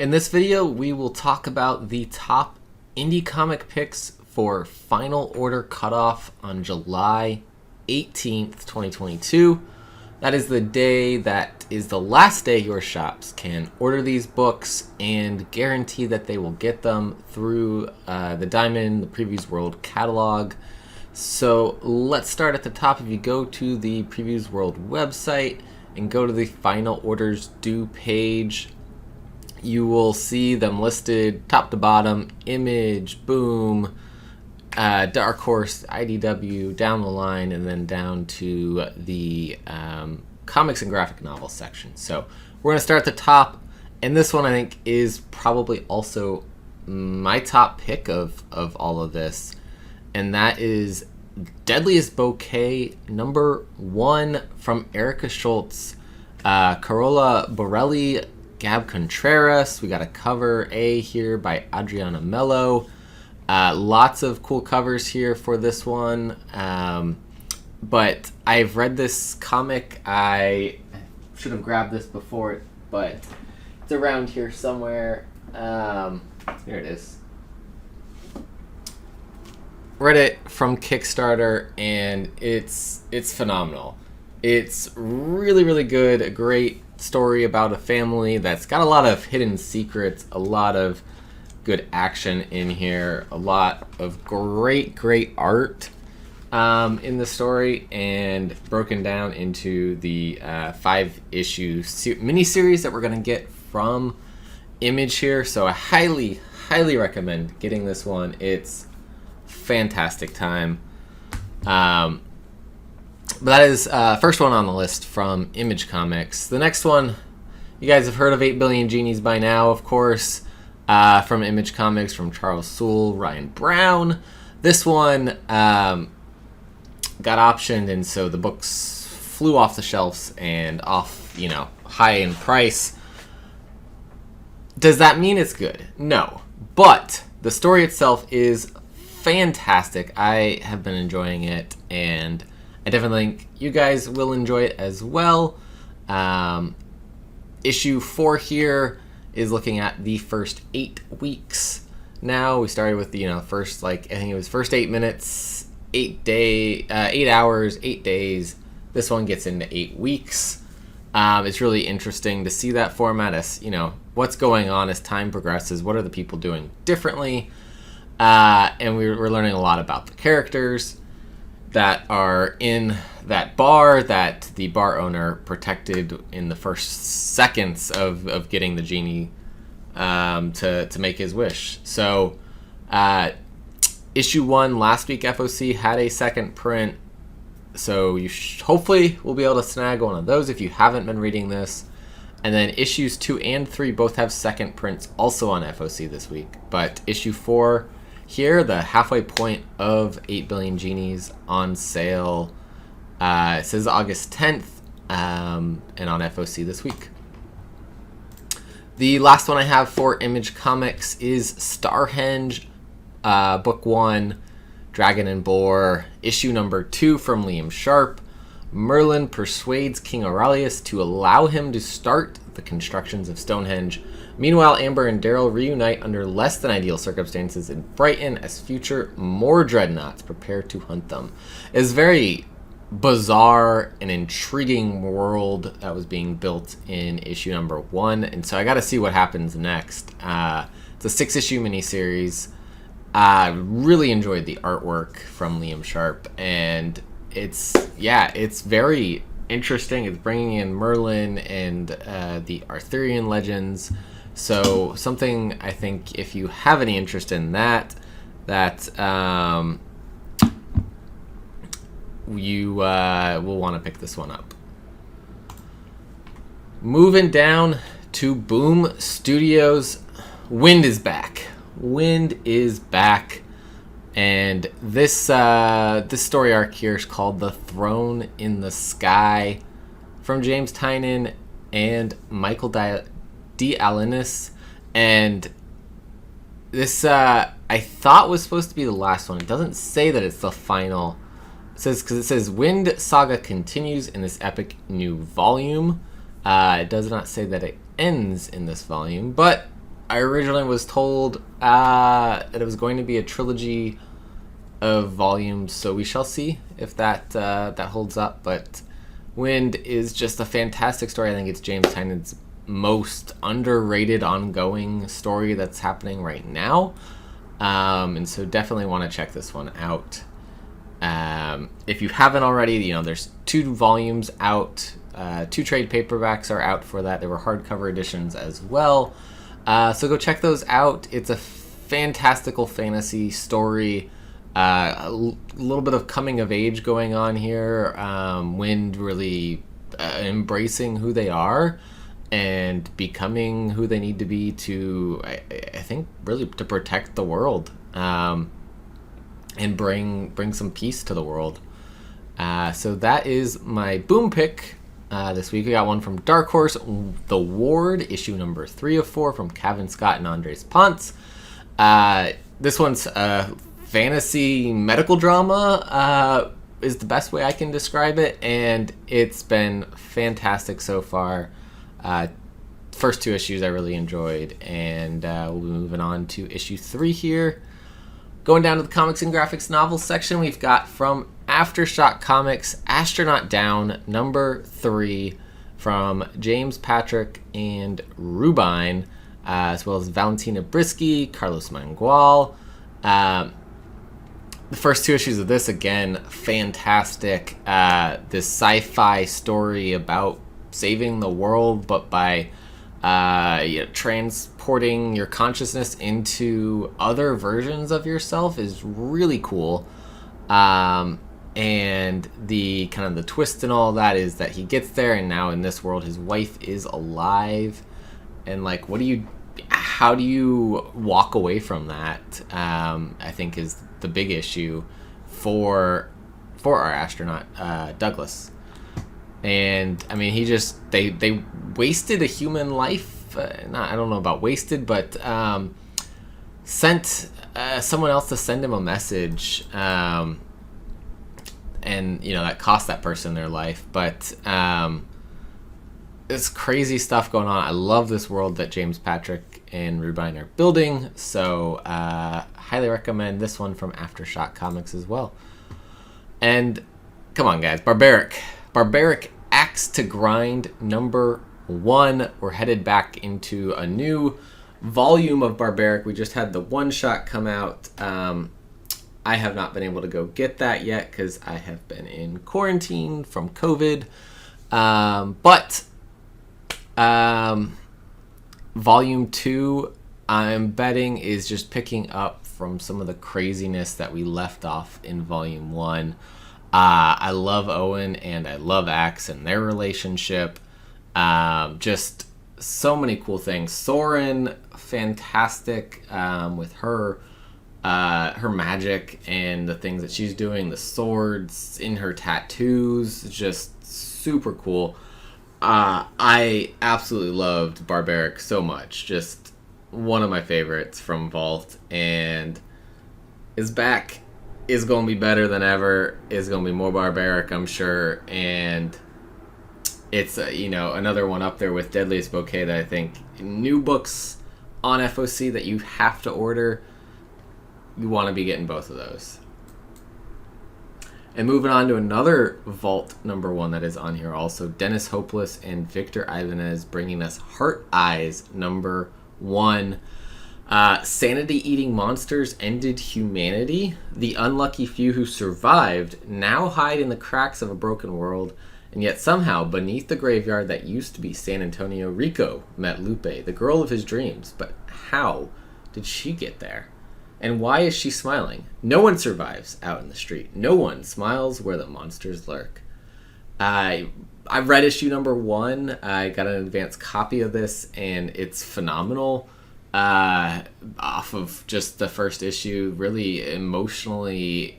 In this video, we will talk about the top indie comic picks for Final Order Cutoff on July 18th, 2022. That is the day that is the last day your shops can order these books and guarantee that they will get them through the Diamond, the Previews World catalog. So let's start at the top. If you go to the Previews World website and go to the Final Orders Due page, you will see them listed top to bottom: Image, Boom, Dark Horse, IDW, down the line, and then down to the comics and graphic novel section. So we're going to start at the top, and this one I think is probably also my top pick of all of this, and that is Deadliest Bouquet #1 from Erica Schultz, Carola Borelli, Gab Contreras. We got a cover A here by Adriana Mello. Lots of cool covers here for this one. But I've read this comic. I should have grabbed this before, but it's around here somewhere. Here it is. Read it from Kickstarter, and it's phenomenal. It's really, really good. A great story about a family that's got a lot of hidden secrets, a lot of good action in here, a lot of great art in the story, and broken down into the 5-issue miniseries that we're going to get from Image here. So I highly recommend getting this one. It's fantastic time. But that is first one on the list from Image Comics. The next one, you guys have heard of 8 Billion Genies by now, of course, from Image Comics, from Charles Soule, Ryan Brown. This one got optioned, and so the books flew off the shelves and off, high in price. Does that mean it's good? No. But the story itself is fantastic. I have been enjoying it, and I definitely think you guys will enjoy it as well. Issue 4 here is looking at the first 8 weeks. Now we started with the first, I think it was first 8 minutes, 8 hours, 8 days. This one gets into 8 weeks. It's really interesting to see that format as what's going on as time progresses. What are the people doing differently? And we're learning a lot about the characters that are in that bar that the bar owner protected in the first seconds of getting the genie to make his wish. So issue 1 last week, FOC had a second print, so you hopefully will be able to snag one of those if you haven't been reading this. And then issues 2 and 3 both have second prints also on FOC this week. But issue 4 here, the halfway point of 8 Billion Genies, on sale. It says August 10th, and on FOC this week. The last one I have for Image Comics is Starhenge, Book 1, Dragon and Boar, issue number 2 from Liam Sharp. Merlin persuades King Aurelius to allow him to start the constructions of Stonehenge. Meanwhile, Amber and Daryl reunite under less than ideal circumstances in Brighton as future more dreadnoughts prepare to hunt them. It's very bizarre and intriguing world that was being built in issue number 1, and so I got to see what happens next. It's a 6-issue miniseries. I really enjoyed the artwork from Liam Sharp, and it's very interesting. It's bringing in Merlin and the Arthurian legends. So something I think if you have any interest in that you will want to pick this one up. Moving down to Boom Studios, Wind is back. Wind is back. And this story arc here is called The Throne in the Sky, from James Tynion and Michael D. Alinis. And this I thought was supposed to be the last one. It doesn't say that it's the final. It says Wind Saga continues in this epic new volume. It does not say that it ends in this volume, but I originally was told that it was going to be a trilogy of volumes, so we shall see if that holds up. But Wind is just a fantastic story. I think it's James Tynion's most underrated ongoing story that's happening right now. And so definitely want to check this one out. If you haven't already, there's 2 volumes out. 2 trade paperbacks are out for that. There were hardcover editions as well. So go check those out. It's a fantastical fantasy story. A little bit of coming of age going on here. Wind really embracing who they are and becoming who they need to be to, I think, really to protect the world and bring some peace to the world. So that is my boom pick this week. We got one from Dark Horse, The Ward, issue number 3 of 4 from Kevin Scott and Andres Ponce. This one's fantasy medical drama is the best way I can describe it, and it's been fantastic so far. First 2 issues I really enjoyed, and we'll be moving on to issue 3 here. Going down to the comics and graphics novels section, we've got from Aftershock Comics, Astronaut Down, number 3, from James Patrick and Rubine, as well as Valentina Brisky, Carlos Mangual. The first 2 issues of this, again, fantastic. This sci-fi story about saving the world, but by transporting your consciousness into other versions of yourself is really cool. And the kind of the twist and all that is that he gets there, and now in this world his wife is alive, and like, how do you walk away from that? I think is the big issue for our astronaut Douglas. And I mean, they wasted a human life. I don't know about wasted, but sent someone else to send him a message, and that cost that person their life. But it's crazy stuff going on. I love this world that James Patrick and Rubine are building, so highly recommend this one from Aftershock Comics as well. And come on, guys, Barbaric Axe to Grind number 1. We're headed back into a new volume of Barbaric. We just had the one-shot come out. I have not been able to go get that yet because I have been in quarantine from COVID. But volume 2, I'm betting, is just picking up from some of the craziness that we left off in volume 1. I love Owen and I love Axe and their relationship. Just so many cool things. Soren, fantastic with her magic and the things that she's doing. The swords in her tattoos, just super cool. I absolutely loved Barbaric so much. Just one of my favorites from Vault, and is back. Is going to be better than ever. Is going to be more barbaric, I'm sure. And it's another one up there with Deadliest Bouquet that I think new books on FOC that you have to order. You want to be getting both of those. And moving on to another Vault number 1 that is on here also, Dennis Hopeless and Victor Ibanez bringing us Heart Eyes number 1. Sanity-eating monsters ended humanity. The unlucky few who survived now hide in the cracks of a broken world, and yet somehow, beneath the graveyard that used to be San Antonio, Rico met Lupe, the girl of his dreams. But how did she get there? And why is she smiling? No one survives out in the street. No one smiles where the monsters lurk. I read issue number 1. I got an advanced copy of this, and it's phenomenal. Off of just the first issue, really emotionally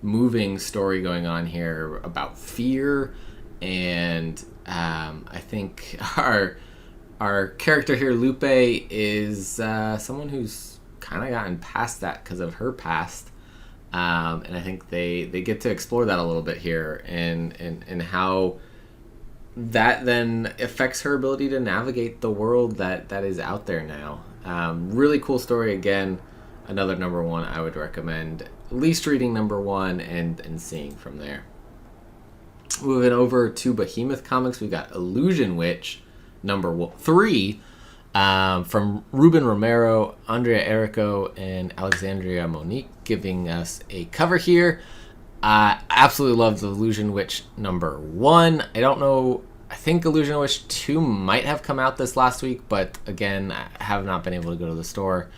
moving story going on here about fear, and I think our character here, Lupe, is someone who's kind of gotten past that because of her past, and I think they get to explore that a little bit here, and how that then affects her ability to navigate the world that is out there now. Really cool story. Again, another number one I would recommend. At least reading number one and seeing from there. Moving over to Behemoth Comics, we got Illusion Witch number 3 from Ruben Romero, Andrea Errico, and Alexandria Monique giving us a cover here. I absolutely love the Illusion Witch number 1. I don't know, I think Illusion Witch 2 might have come out this last week, but again, I have not been able to go to the store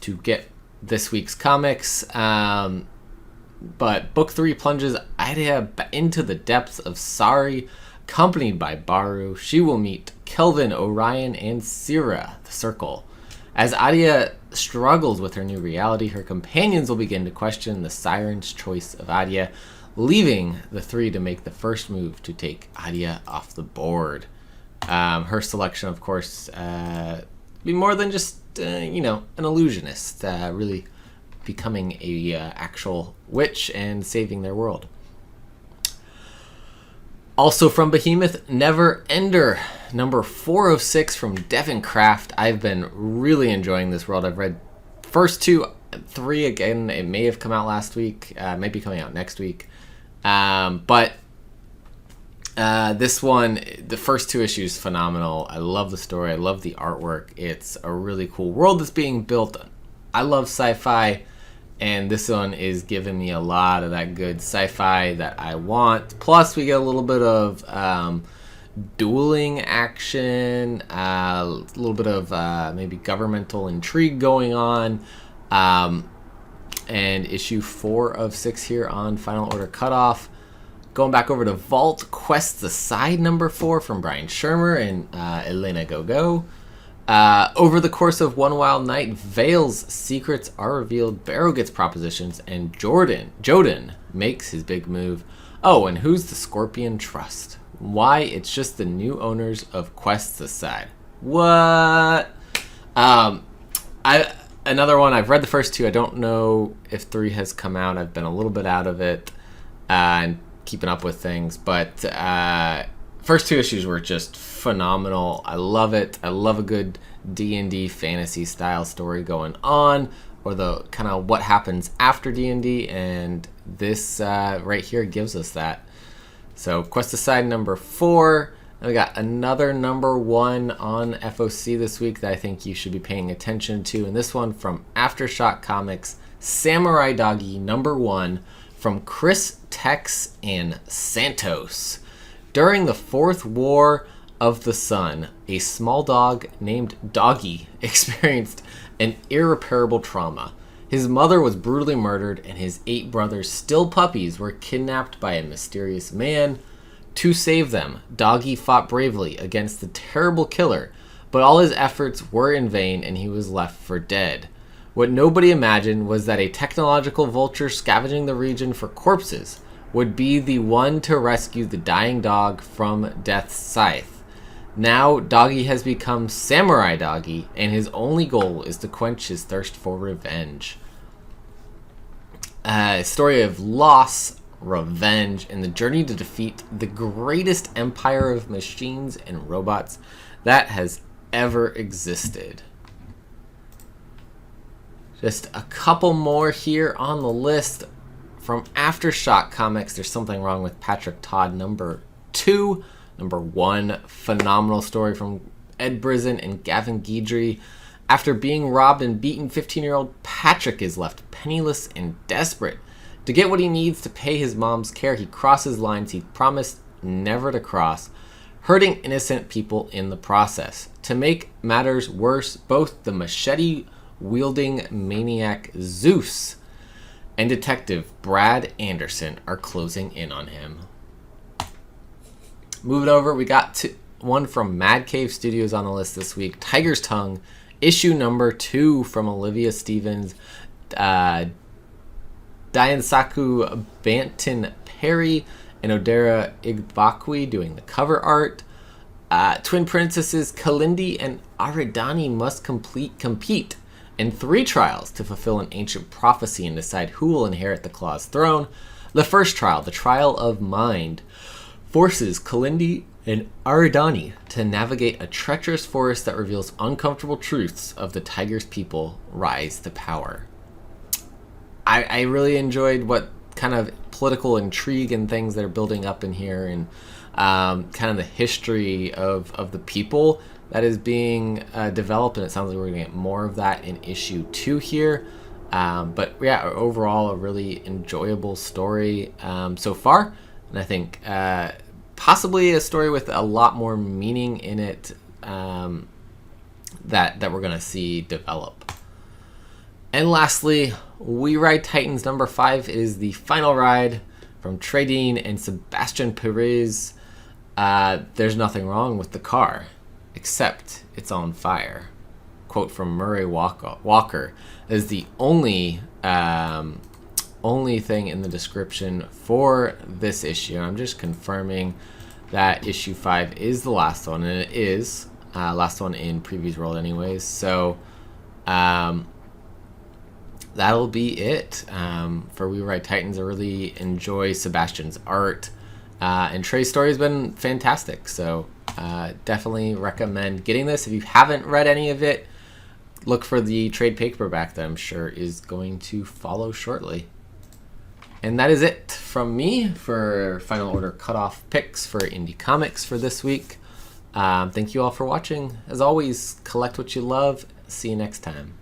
to get this week's comics. But book 3 plunges Adia into the depths of Sari, accompanied by Baru. She will meet Kelvin, Orion, and Sira, the Circle. As Adia struggles with her new reality, her companions will begin to question the Siren's choice of Adia, leaving the 3 to make the first move to take Adia off the board. Her selection, of course, be more than just, an illusionist, really becoming a actual witch and saving their world. Also from Behemoth, Never Ender, number 406 from Devin Kraft. I've been really enjoying this world. I've read first 2, 3 again. It may have come out last week. It might be coming out next week. But this one, the first 2 issues, phenomenal. I love the story. I love the artwork. It's a really cool world that's being built. I love sci-fi, and this one is giving me a lot of that good sci-fi that I want. Plus, we get a little bit of dueling action, a little bit of maybe governmental intrigue going on. And issue 4 of 6 here on Final Order Cutoff. Going back over to Vault, Quests Aside number 4 from Brian Shermer and Elena Gogo. Over the course of One Wild Night, Vale's secrets are revealed, Barrow gets propositions, and Joden makes his big move. Oh, and who's the Scorpion Trust? Why, it's just the new owners of Quests Aside. What? Another one, I've read the first 2. I don't know if 3 has come out. I've been a little bit out of it and keeping up with things. But first 2 issues were just phenomenal. I love it. I love a good D&D fantasy style story going on, or the kind of what happens after D&D, and this right here gives us that. So Quest Aside number 4. And we got another number 1 on FOC this week that I think you should be paying attention to, and this one from Aftershock Comics, Samurai Doggy number 1 from Chris Tex and Santos. During the 4th War of the Sun, a small dog named Doggy experienced an irreparable trauma. His mother was brutally murdered, and his 8 brothers, still puppies, were kidnapped by a mysterious man. To save them, Doggy fought bravely against the terrible killer, but all his efforts were in vain and he was left for dead. What nobody imagined was that a technological vulture scavenging the region for corpses would be the one to rescue the dying dog from death's scythe. Now, Doggy has become Samurai Doggy, and his only goal is to quench his thirst for revenge. A story of loss, revenge, and the journey to defeat the greatest empire of machines and robots that has ever existed. Just a couple more here on the list. From Aftershock Comics, There's Something Wrong with Patrick Todd number 2. Number 1, phenomenal story from Ed Brizin and Gavin Guidry. After being robbed and beaten, 15-year-old Patrick is left penniless and desperate. To get what he needs to pay his mom's care, he crosses lines he promised never to cross, hurting innocent people in the process. To make matters worse, both the machete-wielding maniac Zeus and Detective Brad Anderson are closing in on him. Moving over, we got one from Mad Cave Studios on the list this week. Tiger's Tongue, issue number 2 from Olivia Stevens, Diansaku Banton Perry, and Odera Igbakwe doing the cover art. Twin princesses Kalindi and Aridani must compete in 3 trials to fulfill an ancient prophecy and decide who will inherit the Claw's throne. The first trial, the Trial of Mind, forces Kalindi and Aridani to navigate a treacherous forest that reveals uncomfortable truths of the tiger's people rise to power. I really enjoyed what kind of political intrigue and things that are building up in here, and kind of the history of the people that is being developed, and it sounds like we're going to get more of that in issue 2 here. But yeah, overall a really enjoyable story so far, and I think possibly a story with a lot more meaning in it that we're going to see develop. And lastly, We Ride Titans number 5 is the final ride from Tradine and Sebastian Perez. There's nothing wrong with the car, except it's on fire. Quote from Murray Walker is the only thing in the description for this issue. I'm just confirming that issue 5 is the last one, and it is last one in Previews World anyways. So that'll be it for We Ride Titans. I really enjoy Sebastian's art, and Trey's story has been fantastic. So definitely recommend getting this. If you haven't read any of it, look for the trade paperback that I'm sure is going to follow shortly. And that is it from me for Final Order Cutoff picks for Indie Comics for this week. Thank you all for watching. As always, collect what you love. See you next time.